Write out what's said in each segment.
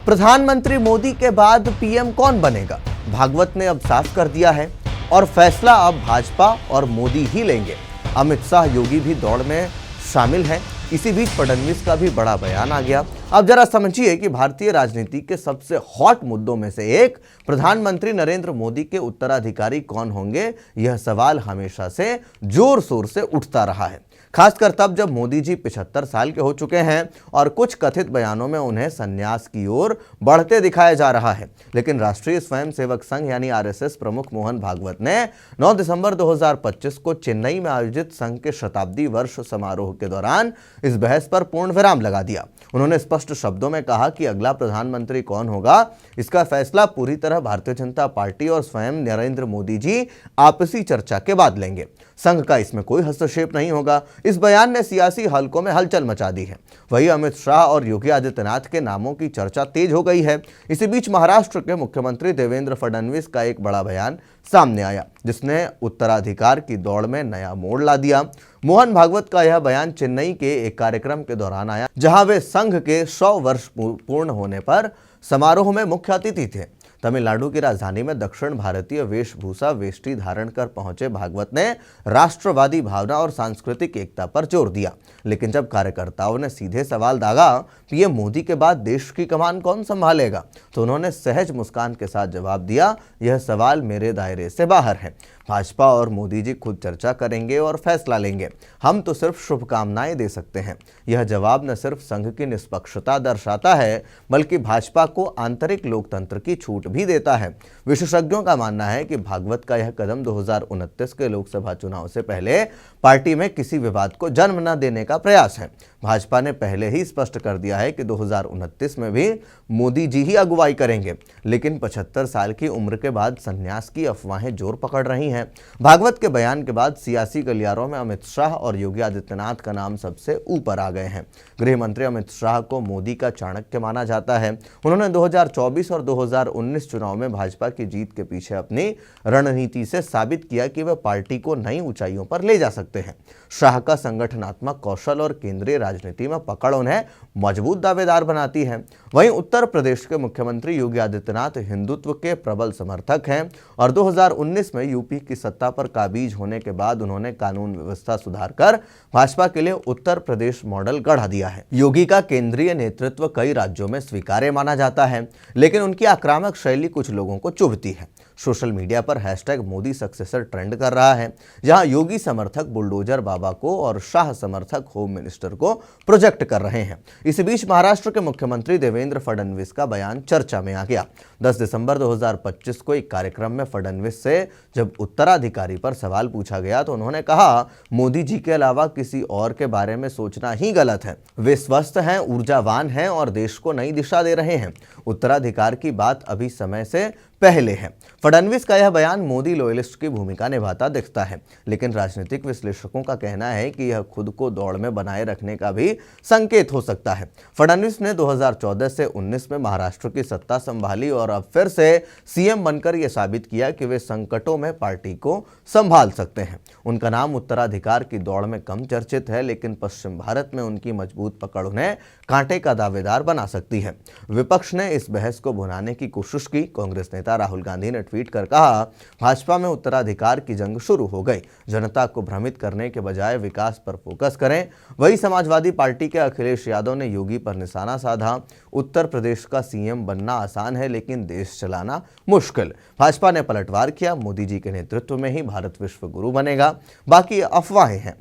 प्रधानमंत्री मोदी के बाद पीएम कौन बनेगा? भागवत ने अब साफ कर दिया है और फैसला अब भाजपा और मोदी ही लेंगे। अमित शाह, योगी भी दौड़ में शामिल हैं। इसी बीच फडणवीस का भी बड़ा बयान आ गया। अब जरा समझिए कि भारतीय राजनीति के सबसे हॉट मुद्दों में से एक प्रधानमंत्री नरेंद्र मोदी के उत्तराधिकारी कौन होंगे, यह सवाल हमेशा से जोर शोर से उठता रहा है, खासकर तब जब मोदी जी 75 साल के हो चुके हैं और कुछ कथित बयानों में उन्हें संन्यास की ओर बढ़ते दिखाया जा रहा है। लेकिन राष्ट्रीय स्वयंसेवक संघ यानी आरएसएस प्रमुख मोहन भागवत ने 9 दिसंबर 2025 को चेन्नई में आयोजित संघ के शताब्दी वर्ष समारोह के दौरान इस बहस पर पूर्ण विराम लगा दिया। उन्होंने स्पष्ट शब्दों में कहा कि अगला प्रधानमंत्री कौन होगा, इसका फैसला पूरी तरह भारतीय जनता पार्टी और स्वयं नरेंद्र मोदी जी आपसी चर्चा के बाद लेंगे। संघ का इसमें कोई हस्तक्षेप नहीं होगा। इस बयान ने सियासी हलकों में हलचल मचा दी है। वहीं अमित शाह और योगी आदित्यनाथ के नामों की चर्चा तेज हो गई है। इसी बीच महाराष्ट्र के मुख्यमंत्री देवेंद्र फडणवीस का एक बड़ा बयान सामने आया, जिसने उत्तराधिकार की दौड़ में नया मोड़ ला दिया। मोहन भागवत का यह बयान चेन्नई के एक कार्यक्रम के दौरान आया, जहां वे संघ के 100 वर्ष पूर्ण होने पर समारोह में मुख्य अतिथि थे। तमिलनाडु की राजधानी में दक्षिण भारतीय वेशभूषा वेष्टी धारण कर पहुंचे भागवत ने राष्ट्रवादी भावना और सांस्कृतिक एकता पर जोर दिया। लेकिन जब कार्यकर्ताओं ने सीधे सवाल दागा, पीएम मोदी के बाद देश की कमान कौन संभालेगा, तो उन्होंने सहज मुस्कान के साथ जवाब दिया, यह सवाल मेरे दायरे से बाहर है। भाजपा और मोदी जी खुद चर्चा करेंगे और फैसला लेंगे। हम तो सिर्फ शुभकामनाएं दे सकते हैं। यह जवाब न सिर्फ संघ की निष्पक्षता दर्शाता है, बल्कि भाजपा को आंतरिक लोकतंत्र की छूट भी देता है। विशेषज्ञों का मानना है कि भागवत का यह कदम 2029 के लोकसभा चुनाव से पहले पार्टी में किसी विवाद को जन्म न देने का प्रयास है। भाजपा ने पहले ही स्पष्ट कर दिया है कि 2029 में भी मोदी जी ही अगुवाई करेंगे। लेकिन 75 साल की उम्र के बाद संन्यास की अफवाहें जोर पकड़ रही हैं। भागवत के बयान के बाद सियासी गलियारों में अमित शाह और योगी आदित्यनाथ का नाम सबसे ऊपर आ गए हैं। गृह मंत्री अमित शाह को मोदी का चाणक्य माना जाता है। उन्होंने 2024 और 2019 चुनाव में भाजपा की जीत के पीछे अपनी रणनीति से साबित किया कि वे पार्टी को नई ऊंचाइयों पर ले जा सकते हैं। शाह का संगठनात्मक कौशल और केंद्रीय राजनीति में पकड़ उन्हें मजबूत दावेदार बनाती है। वहीं उत्तर प्रदेश के मुख्यमंत्री योगी आदित्यनाथ हिंदुत्व के प्रबल समर्थक हैं और 2019 में यूपी की सत्ता पर काबिज होने के बाद उन्होंने कानून व्यवस्था सुधार कर भाजपा के लिए उत्तर प्रदेश मॉडल गढ़ा दिया है। योगी का केंद्रीय नेतृत्व कई राज्यों में स्वीकार्य माना जाता है, लेकिन उनकी आक्रामक शैली कुछ लोगों को चुभती है। सोशल मीडिया पर #मोदी सक्सेसर ट्रेंड कर रहा है, जहां योगी समर्थक बुलडोजर बाबा को और शाह समर्थक होम मिनिस्टर को प्रोजेक्ट कर रहे हैं। इसी बीच महाराष्ट्र के मुख्यमंत्री देवेंद्र फडणवीस का बयान चर्चा में आ गया। 10 दिसंबर 2025 को एक कार्यक्रम में फडणवीस से जब उत्तराधिकारी पर सवाल पूछा गया तो उन्होंने कहा, मोदी जी के अलावा किसी और के बारे में सोचना ही गलत है। वे स्वस्थ हैं, ऊर्जावान हैं और देश को नई दिशा दे रहे हैं। उत्तराधिकार की बात अभी समय से पहले है। फडणवीस का यह बयान मोदी लॉयलिस्ट की भूमिका निभाता दिखता है, लेकिन राजनीतिक विश्लेषकों का कहना है कि यह खुद को दौड़ में बनाए रखने का भी संकेत हो सकता है। फडणवीस ने 2014 से 19 में महाराष्ट्र की सत्ता संभाली और अब फिर से सीएम बनकर यह साबित किया कि वे संकटों में पार्टी को संभाल सकते हैं। उनका नाम उत्तराधिकार की दौड़ में कम चर्चित है, लेकिन पश्चिम भारत में उनकी मजबूत पकड़ उन्हें कांटे का दावेदार बना सकती है। विपक्ष ने इस बहस को भुनाने की कोशिश की। कांग्रेस नेता राहुल गांधी ने ट्वीट कर कहा, भाजपा में उत्तराधिकार की जंग शुरू हो गई। जनता को भ्रमित करने के बजाय विकास पर फोकस करें। वही समाजवादी पार्टी के अखिलेश यादव ने योगी पर निशाना साधा। उत्तर प्रदेश का सीएम बनना आसान है, लेकिन देश चलाना मुश्किल। भाजपा ने पलटवार किया, मोदी जी के नेतृत्व में ही भारत विश्व गुरु बनेगा, बाकी अफवाहें हैं।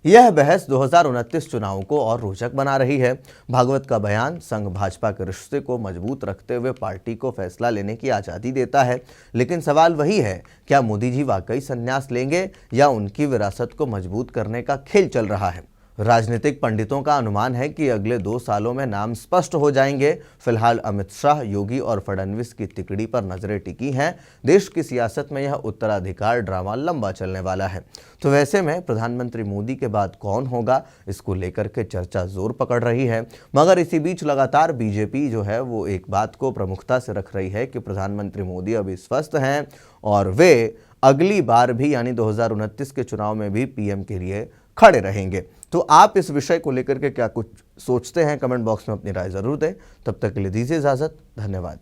यह बहस 2029 चुनाव को और रोचक बना रही है। भागवत का बयान संघ भाजपा के रिश्ते को मजबूत रखते हुए पार्टी को फैसला लेने की आज़ादी देता है, लेकिन सवाल वही है, क्या मोदी जी वाकई संन्यास लेंगे या उनकी विरासत को मजबूत करने का खेल चल रहा है। राजनीतिक पंडितों का अनुमान है कि अगले 2 सालों में नाम स्पष्ट हो जाएंगे। फिलहाल अमित शाह, योगी और फडणवीस की तिकड़ी पर नजरें टिकी हैं। देश की सियासत में यह उत्तराधिकार ड्रामा लंबा चलने वाला है। तो वैसे में प्रधानमंत्री मोदी के बाद कौन होगा, इसको लेकर के चर्चा जोर पकड़ रही है। मगर इसी बीच लगातार बीजेपी जो है वो एक बात को प्रमुखता से रख रही है कि प्रधानमंत्री मोदी अभी स्वस्थ हैं और वे अगली बार भी यानी 2029 के चुनाव में भी पीएम के लिए खड़े रहेंगे। तो आप इस विषय को लेकर के क्या कुछ सोचते हैं, कमेंट बॉक्स में अपनी राय जरूर दें। तब तक के लिए दीजिए इजाजत। धन्यवाद।